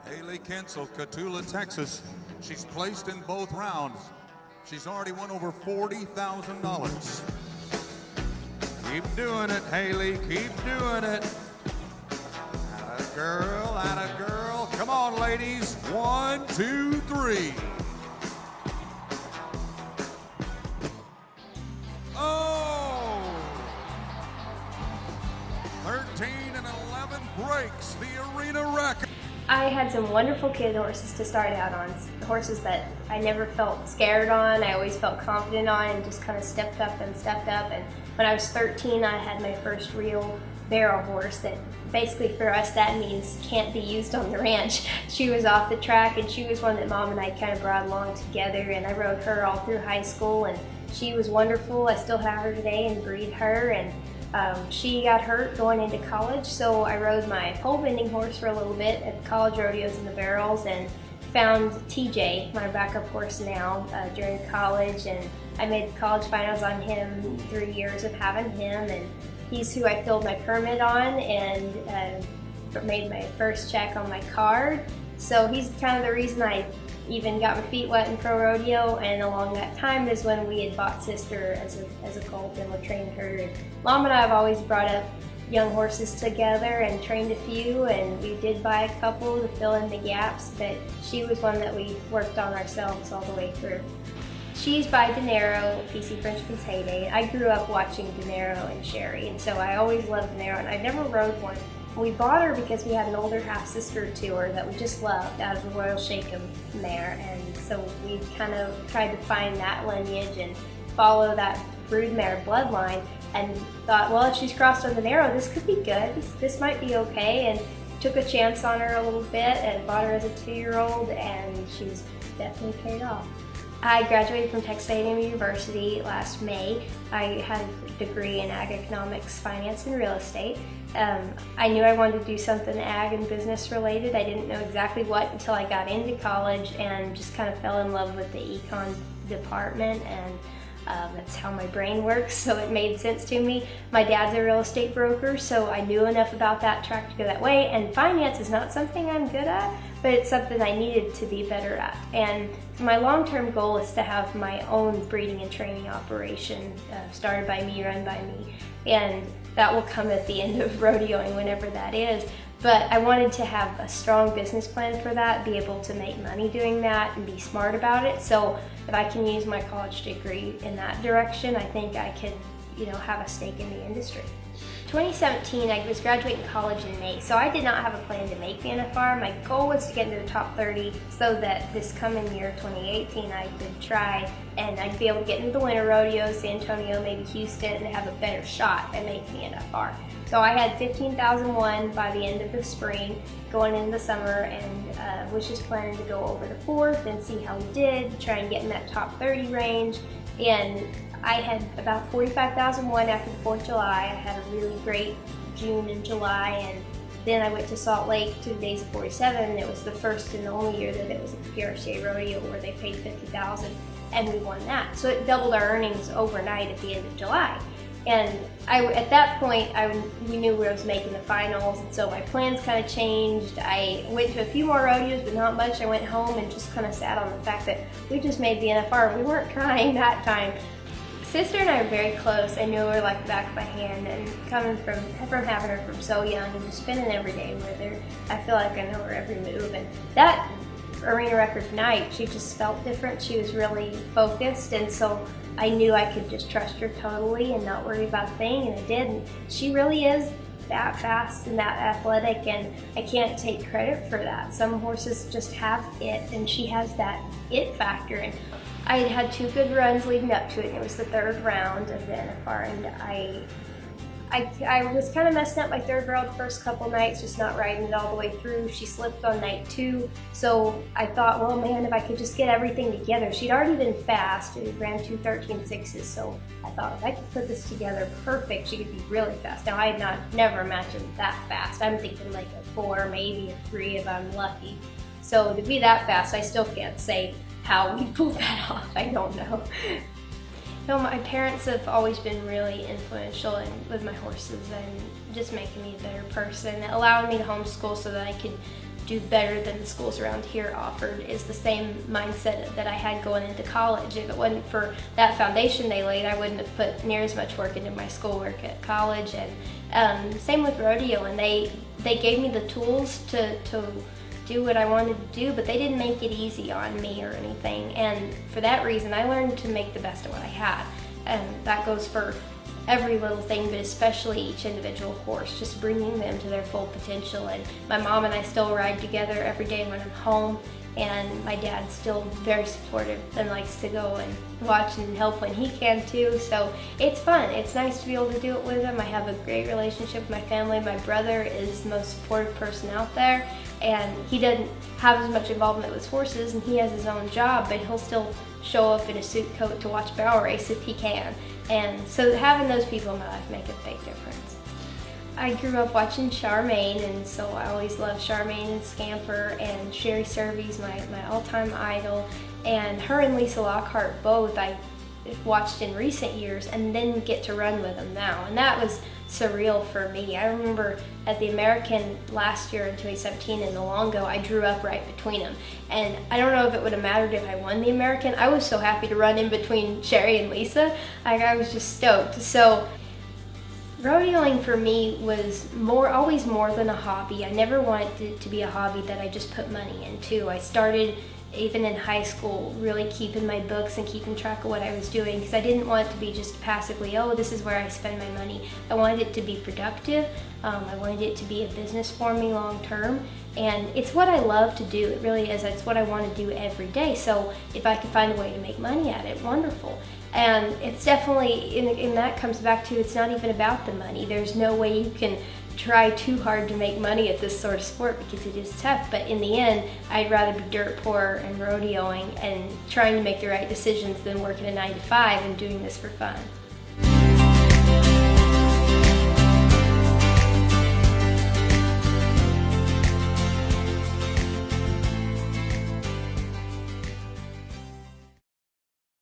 Hailey Kinsel, Cotulla, Texas. She's placed in both rounds. She's already won over $40,000. Keep doing it, Hailey, keep doing it. Atta girl, atta girl. Come on, ladies. 1, 2, 3. Oh! 13 and 11 breaks the arena record. I had some wonderful kid horses to start out on, horses that I never felt scared on, I always felt confident on, and just kind of stepped up. And when I was 13, I had my first real barrel horse that basically for us that means can't be used on the ranch. She was off the track, and she was one that Mom and I kind of brought along together, and I rode her all through high school, and she was wonderful. I still have her today and breed her, and she got hurt going into college, so I rode my pole bending horse for a little bit at college rodeos in the barrels, and found TJ, my backup horse now, during college, and I made college finals on him, 3 years of having him, and he's who I filled my permit on and made my first check on my card. So he's kind of the reason I even got my feet wet in pro rodeo, and along that time is when we had bought Sister as a colt and we trained her. And Mom and I have always brought up young horses together and trained a few, and we did buy a couple to fill in the gaps, but she was one that we worked on ourselves all the way through. She's by De Niro, PC Frenchman's Heyday. I grew up watching De Niro and Sherry, and so I always loved De Niro, and I never rode one. We bought her because we had an older half-sister to her that we just loved out of the Royal Shakeham mare, and so we kind of tried to find that lineage and follow that broodmare bloodline, and thought, well, if she's crossed on the Niro, this could be good. This might be okay, and took a chance on her a little bit and bought her as a 2-year-old, and she's definitely paid off. I graduated from Texas A&M University last May. I had a degree in ag economics, finance, and real estate. I knew I wanted to do something ag and business related. I didn't know exactly what until I got into college and just kind of fell in love with the econ department, and that's how my brain works, so it made sense to me. My dad's a real estate broker, so I knew enough about that track to go that way, and finance is not something I'm good at, but it's something I needed to be better at. And my long-term goal is to have my own breeding and training operation, started by me, run by me, and that will come at the end of rodeoing, whenever that is. But I wanted to have a strong business plan for that, be able to make money doing that and be smart about it. So if I can use my college degree in that direction, I think I could, have a stake in the industry. 2017, I was graduating college in May, so I did not have a plan to make the NFR. My goal was to get into the top 30 so that this coming year, 2018, I could try and I'd be able to get into the winter rodeos, San Antonio, maybe Houston, and have a better shot at making the NFR. So I had 15,001 by the end of the spring, going into the summer, and was just planning to go over the 4th and see how we did, try and get in that top 30 range. And I had about 45,001 after the 4th of July. I had a really great June and July, and then I went to Salt Lake 2 days of 47, and it was the first and only year that it was a PRCA rodeo where they paid 50,000, and we won that. So it doubled our earnings overnight at the end of July. And at that point, we knew I was making the finals, and so my plans kind of changed. I went to a few more rodeos, but not much. I went home and just kind of sat on the fact that we just made the NFR. We weren't trying that time. Sister and I are very close. I knew her like the back of my hand, and coming from having her from so young and just spending every day with her, I feel like I know her every move. And that arena record night, she just felt different. She was really focused, and so I knew I could just trust her totally and not worry about a thing, and I did. And she really is that fast and that athletic, and I can't take credit for that. Some horses just have it, and she has that it factor. And I had 2 good runs leading up to it, and it was the 3rd round of the NFR, and I was kind of messing up my 3rd round first couple nights, just not riding it all the way through. She slipped on night 2, so I thought, well, man, if I could just get everything together. She'd already been fast. It ran 2 13.6s, so I thought if I could put this together perfect, she could be really fast. Now, I had never imagined that fast. I'm thinking like a 4, maybe a 3 if I'm lucky. So to be that fast, I still can't say how we pulled that off. I don't know. No, my parents have always been really influential with my horses and just making me a better person, allowing me to homeschool so that I could do better than the schools around here offered is the same mindset that I had going into college. If it wasn't for that foundation they laid, I wouldn't have put near as much work into my schoolwork at college. And same with rodeo, and they gave me the tools to do what I wanted to do, but they didn't make it easy on me or anything. And for that reason, I learned to make the best of what I had. And that goes for every little thing, but especially each individual horse, just bringing them to their full potential. And my mom and I still ride together every day when I'm home, and my dad's still very supportive and likes to go and watch and help when he can too. So it's fun. It's nice to be able to do it with him. I have a great relationship with my family. My brother is the most supportive person out there, and he doesn't have as much involvement with horses, and he has his own job, but he'll still show up in a suit coat to watch barrel race if he can. And so having those people in my life make a big difference. I grew up watching Charmaine, and so I always loved Charmaine and Scamper, and Sherry Servy's my all-time idol, and her and Lisa Lockhart both I watched in recent years and then get to run with them now, and that was surreal for me. I remember at the American last year in 2017 in the Longo, I drew up right between them, and I don't know if it would have mattered if I won the American. I was so happy to run in between Sherry and Lisa. I was just stoked. So rodeoing for me was always more than a hobby. I never wanted it to be a hobby that I just put money into. I started even in high school really keeping my books and keeping track of what I was doing, because I didn't want it to be just passively, oh, this is where I spend my money. I wanted it to be productive. I wanted it to be a business for me long term, and it's what I love to do. It really is. It's what I want to do every day. So if I could find a way to make money at it, wonderful. And it's definitely, and that comes back to, it's not even about the money. There's no way you can try too hard to make money at this sort of sport, because it is tough. But in the end, I'd rather be dirt poor and rodeoing and trying to make the right decisions than working a 9 to 5 and doing this for fun.